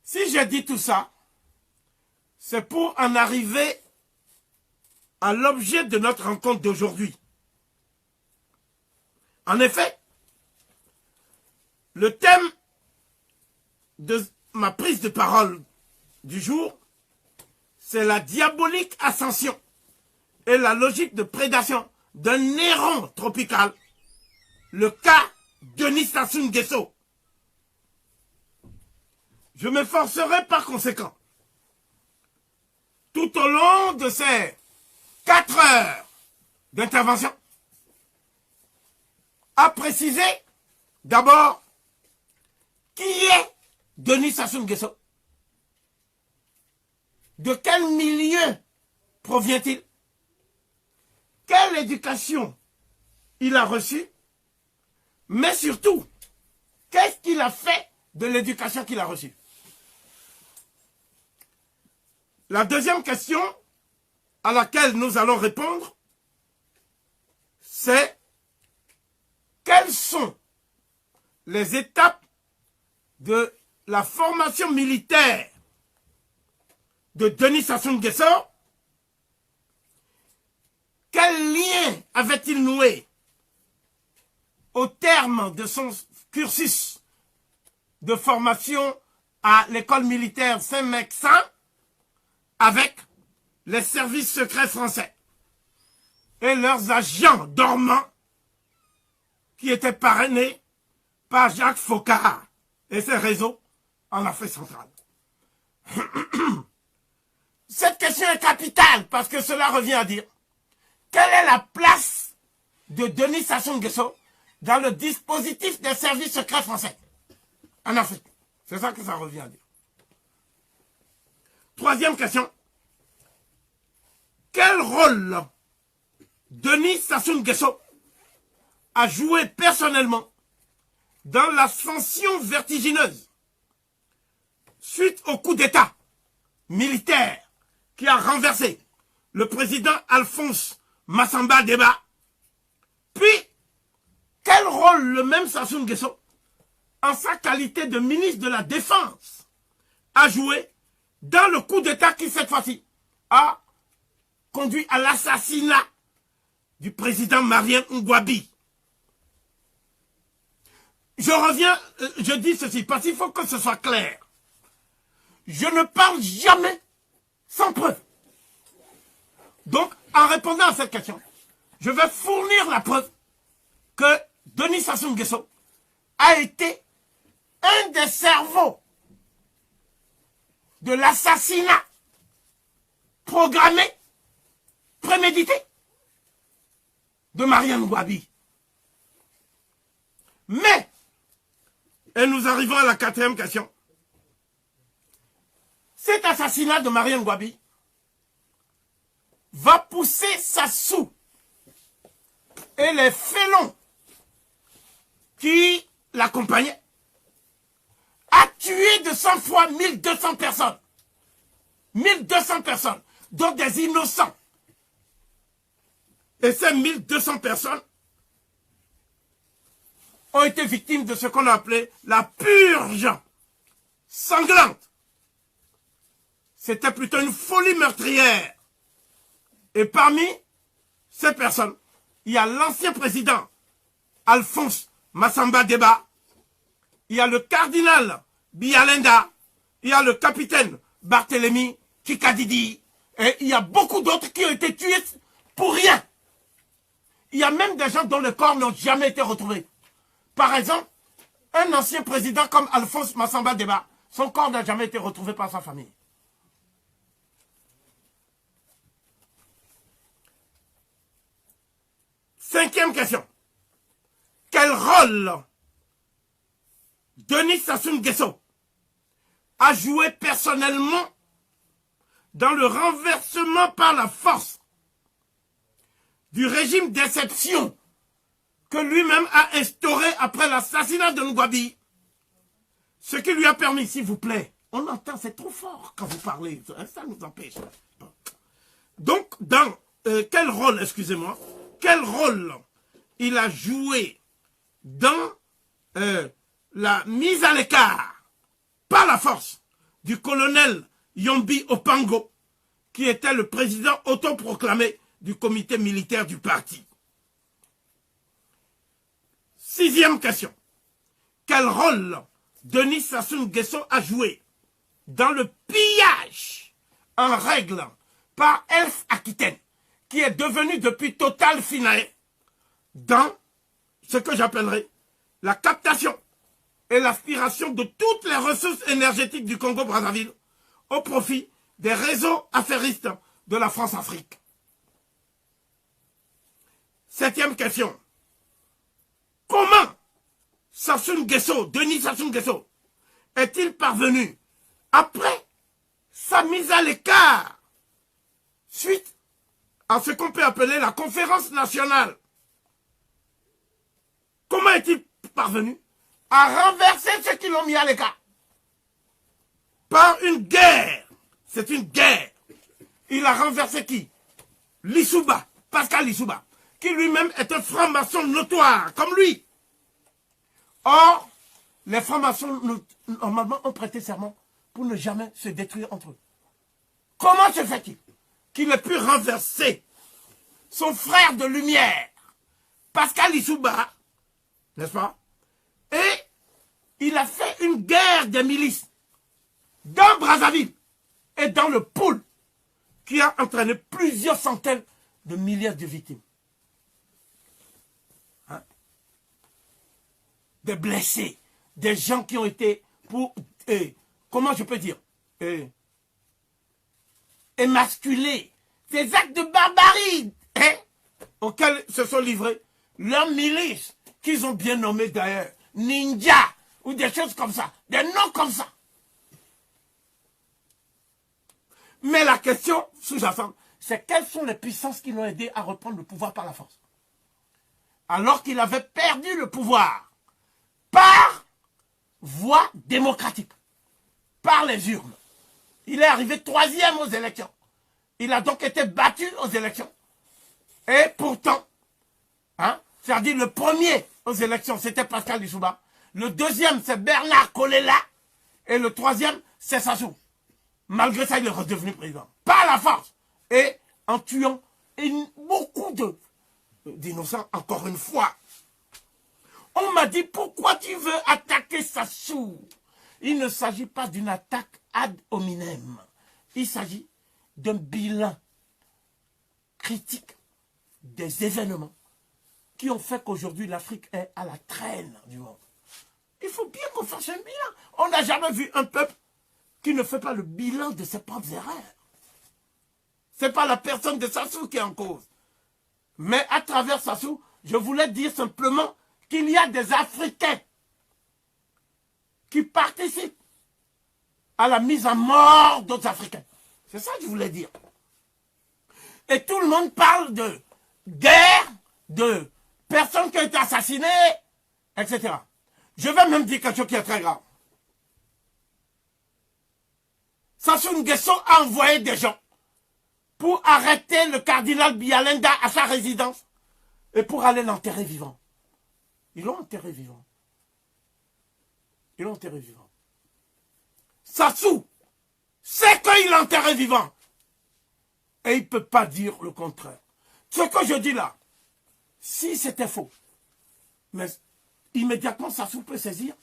Si j'ai dit tout ça, c'est pour en arriver à l'objet de notre rencontre d'aujourd'hui. En effet, le thème de ma prise de parole du jour, c'est la diabolique ascension et la logique de prédation d'un néron tropical, le cas Denis Sassou Nguesso. Je m'efforcerai par conséquent, tout au long de ces 4 heures d'intervention, à préciser d'abord qui est Denis Sassou Nguesso. De quel milieu provient-il? Quelle éducation il a reçue? Mais surtout, qu'est-ce qu'il a fait de l'éducation qu'il a reçue? La deuxième question à laquelle nous allons répondre, c'est quelles sont les étapes de la formation militaire de Denis Sassou Nguesso? Quel lien avait-il noué au terme de son cursus de formation à l'école militaire Saint-Mexan avec les services secrets français et leurs agents dormants qui étaient parrainés par Jacques Foccart et ses réseaux en Afrique centrale? Cette question est capitale parce que cela revient à dire quelle est la place de Denis Sassou Nguesso dans le dispositif des services secrets français en Afrique. C'est ça que ça revient à dire. Troisième question. Quel rôle Denis Sassou Nguesso a joué personnellement dans l'ascension vertigineuse suite au coup d'État militaire qui a renversé le président Alphonse Massamba Deba? Puis, quel rôle le même Sassou Nguesso, en sa qualité de ministre de la Défense, a joué dans le coup d'État qui, cette fois-ci, a conduit à l'assassinat du président Marien Ngouabi? Je dis ceci, parce qu'il faut que ce soit clair. Je ne parle jamais sans preuve. Donc, en répondant à cette question, je vais fournir la preuve que Denis Sassou Nguesso a été un des cerveaux de l'assassinat programmé, prémédité de Marien Ngouabi. Mais, et nous arrivons à la 4e question, cet assassinat de Marien Ngouabi va pousser Sassou et les félons qui l'accompagnaient à tuer de sang-froid 1200 personnes. 1200 personnes, dont des innocents. Et ces 1200 personnes ont été victimes de ce qu'on a appelé la purge sanglante. C'était plutôt une folie meurtrière. Et parmi ces personnes, il y a l'ancien président Alphonse Massamba Deba, il y a le cardinal Bialenda, il y a le capitaine Barthélemy Kikadidi, et il y a beaucoup d'autres qui ont été tués pour rien. Il y a même des gens dont les corps n'ont jamais été retrouvés. Par exemple, un ancien président comme Alphonse Massamba Deba, son corps n'a jamais été retrouvé par sa famille. Cinquième question. Quel rôle Denis Sassou Nguesso a joué personnellement dans le renversement par la force du régime d'exception que lui-même a instauré après l'assassinat de Ngouabi, ce qui lui a permis, s'il vous plaît, on entend, c'est trop fort quand vous parlez, ça nous empêche. Donc, dans quel rôle, excusez-moi, quel rôle il a joué dans la mise à l'écart par la force du colonel Yombi Opango, qui était le président autoproclamé du comité militaire du parti. 6e question. Quel rôle Denis Sassou Nguesso a joué dans le pillage en règle par Elf Aquitaine, qui est devenu depuis Total Finae, dans ce que j'appellerais la captation et l'aspiration de toutes les ressources énergétiques du Congo-Brazzaville au profit des réseaux affairistes de la France-Afrique. 7e question. Comment Sassou Nguesso, Denis Sassou Nguesso, est-il parvenu, après sa mise à l'écart, suite à ce qu'on peut appeler la conférence nationale, comment est-il parvenu à renverser ceux qui l'ont mis à l'écart? Par une guerre. C'est une guerre. Il a renversé qui? Lissouba, Pascal Lissouba, qui lui-même est un franc-maçon notoire, comme lui. Or, les francs-maçons, normalement, ont prêté serment pour ne jamais se détruire entre eux. Comment se fait-il qu'il ait pu renverser son frère de lumière, Pascal Lissouba, n'est-ce pas? Et il a fait une guerre des milices dans Brazzaville et dans le pôle qui a entraîné plusieurs centaines de milliers de victimes. Hein? Des blessés, des gens qui ont été, comment je peux dire, émasculés, des actes de barbarie auxquels se sont livrés leurs milices, qu'ils ont bien nommés d'ailleurs, ninja, ou des choses comme ça, des noms comme ça. Mais la question sous-jacente, c'est quelles sont les puissances qui l'ont aidé à reprendre le pouvoir par la force? Alors qu'il avait perdu le pouvoir par voie démocratique, par les urnes. Il est arrivé 3e aux élections. Il a donc été battu aux élections. Et pourtant, hein, c'est-à-dire le premier aux élections, c'était Pascal Lissouba. Le deuxième, c'est Bernard Kolela. Et le troisième, c'est Sassou. Malgré ça, il est redevenu président. Par la force. Et en tuant beaucoup d'innocents, encore une fois. On m'a dit, pourquoi tu veux attaquer Sassou? Il ne s'agit pas d'une attaque ad hominem. Il s'agit d'un bilan critique des événements qui ont fait qu'aujourd'hui l'Afrique est à la traîne du monde. Il faut bien qu'on fasse un bilan. On n'a jamais vu un peuple qui ne fait pas le bilan de ses propres erreurs. Ce n'est pas la personne de Sassou qui est en cause. Mais à travers Sassou, je voulais dire simplement qu'il y a des Africains qui participent à la mise à mort d'autres Africains. C'est ça que je voulais dire. Et tout le monde parle de guerre, de personnes qui ont été assassinées, etc. Je vais même dire quelque chose qui est très grave. Sassou Nguesso a envoyé des gens pour arrêter le cardinal Bialenda à sa résidence et pour aller l'enterrer vivant. Ils l'ont enterré vivant. Ils l'ont enterré vivant. Sassou sait qu'il l'a enterré vivant. Et il ne peut pas dire le contraire. Ce que je dis là, si c'était faux, mais immédiatement Sassou peut saisir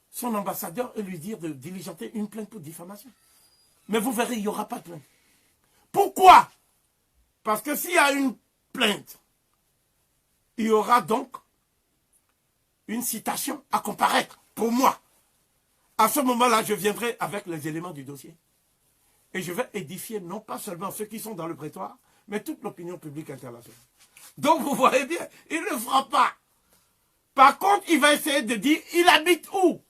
son ambassadeur et lui dire de diligenter une plainte pour diffamation. Mais vous verrez, il n'y aura pas de plainte. Pourquoi? Parce que s'il y a une plainte, il y aura donc une citation à comparaître pour moi. À ce moment-là, je viendrai avec les éléments du dossier. Et je vais édifier non pas seulement ceux qui sont dans le prétoire, mais toute l'opinion publique internationale. Donc vous voyez bien, il ne le fera pas. Par contre, il va essayer de dire, il habite où?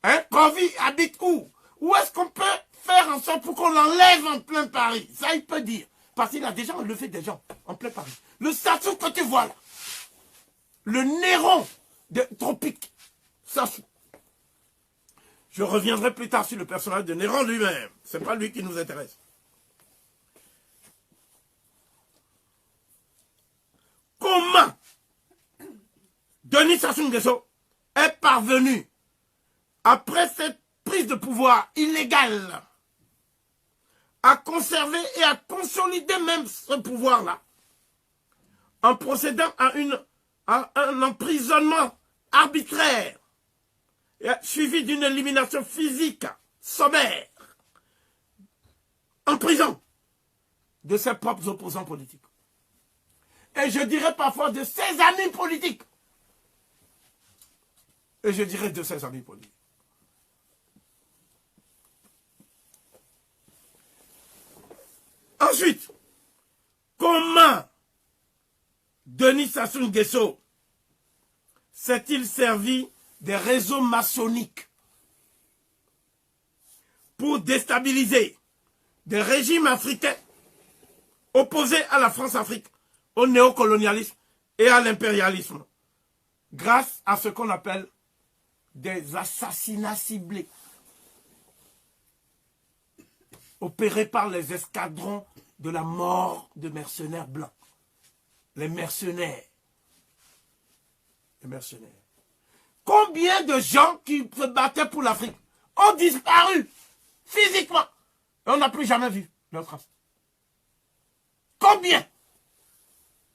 Hein? Kovi habite où? Où est-ce qu'on peut faire en sorte pour qu'on l'enlève en plein Paris? Ça, il peut dire. Parce qu'il a déjà enlevé des gens en plein Paris. Le Sassou que tu vois là, le Néron de Tropique, Sassou. Je reviendrai plus tard sur le personnage de Néron lui-même. Ce n'est pas lui qui nous intéresse. Comment Denis Sassou Nguesso est parvenu, après cette prise de pouvoir illégal, à conserver et à consolider même ce pouvoir-là, en procédant à un emprisonnement arbitraire, suivi d'une élimination physique sommaire, en prison, de ses propres opposants politiques. Et je dirais parfois de ses amis politiques. Et je dirais de ses amis politiques. Ensuite, comment Denis Sassou Nguesso s'est-il servi des réseaux maçonniques pour déstabiliser des régimes africains opposés à la France-Afrique, au néocolonialisme et à l'impérialisme, grâce à ce qu'on appelle des assassinats ciblés, opérés par les escadrons de la mort de mercenaires blancs. Les mercenaires. Les mercenaires. Combien de gens qui se battaient pour l'Afrique ont disparu physiquement et on n'a plus jamais vu leur trace? Combien?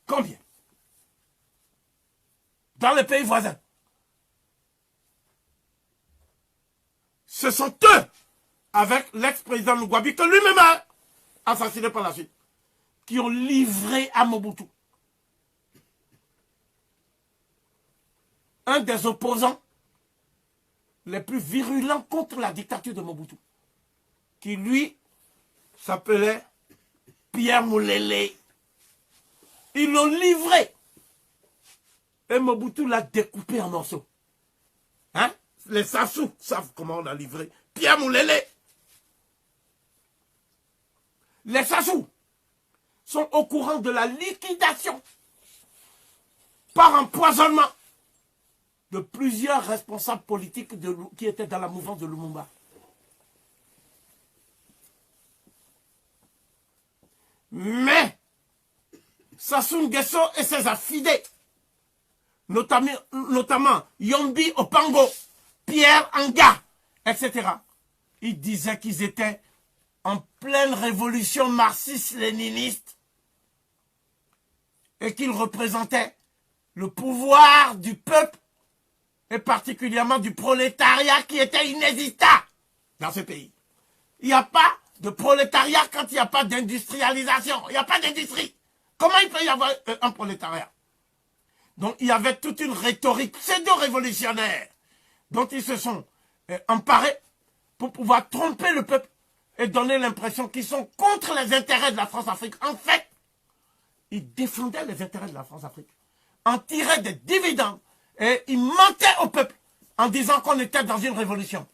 Combien? Dans les pays voisins. Ce sont eux, avec l'ex-président Mugabe, que lui-même a assassiné par la suite, qui ont livré à Mobutu. Un des opposants les plus virulents contre la dictature de Mobutu, qui lui s'appelait Pierre Moulele. Ils l'ont livré. Et Mobutu l'a découpé en morceaux. Hein? Les Sassou savent comment on a livré Pierre Moulele. Les Sassou sont au courant de la liquidation par empoisonnement de plusieurs responsables politiques qui étaient dans la mouvance de Lumumba. Mais Sassou Nguesso et ses affidés, notamment Yombi Opango, Pierre Anga, etc., ils disaient qu'ils étaient en pleine révolution marxiste-léniniste et qu'ils représentaient le pouvoir du peuple et particulièrement du prolétariat qui était inexistant dans ce pays. Il n'y a pas de prolétariat quand il n'y a pas d'industrialisation. Il n'y a pas d'industrie. Comment il peut y avoir un prolétariat? Donc il y avait toute une rhétorique pseudo-révolutionnaire dont ils se sont emparés pour pouvoir tromper le peuple et donner l'impression qu'ils sont contre les intérêts de la France-Afrique. En fait, ils défendaient les intérêts de la France-Afrique, en tiraient des dividendes et ils mentaient au peuple en disant qu'on était dans une révolution.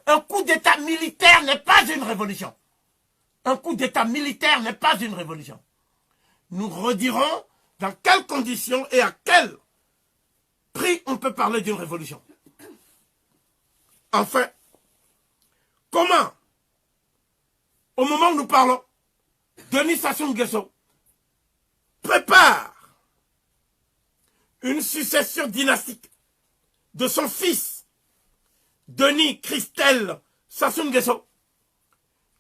Un coup d'état militaire n'est pas une révolution. Un coup d'état militaire n'est pas une révolution. Nous redirons dans quelles conditions et à quel prix on peut parler d'une révolution. Enfin, comment, au moment où nous parlons, Denis Sassou Nguesso prépare une succession dynastique de son fils, Denis Christel Sassou Nguesso,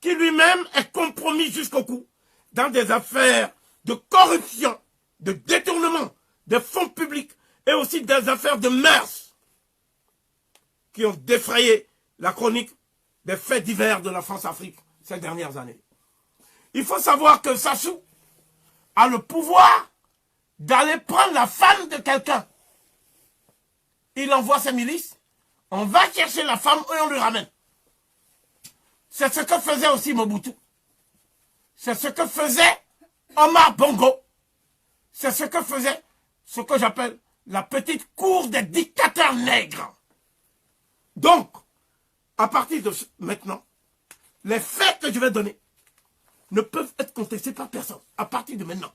qui lui-même est compromis jusqu'au cou dans des affaires de corruption, de détournement des fonds publics et aussi des affaires de mœurs qui ont défrayé la chronique des faits divers de la France-Afrique ces dernières années. Il faut savoir que Sassou a le pouvoir d'aller prendre la femme de quelqu'un. Il envoie ses milices, on va chercher la femme et on lui ramène. C'est ce que faisait aussi Mobutu. C'est ce que faisait Omar Bongo. C'est ce que faisait ce que j'appelle la petite cour des dictateurs nègres. Donc, à partir de maintenant, les faits que je vais donner ne peuvent être contestés par personne. À partir de maintenant.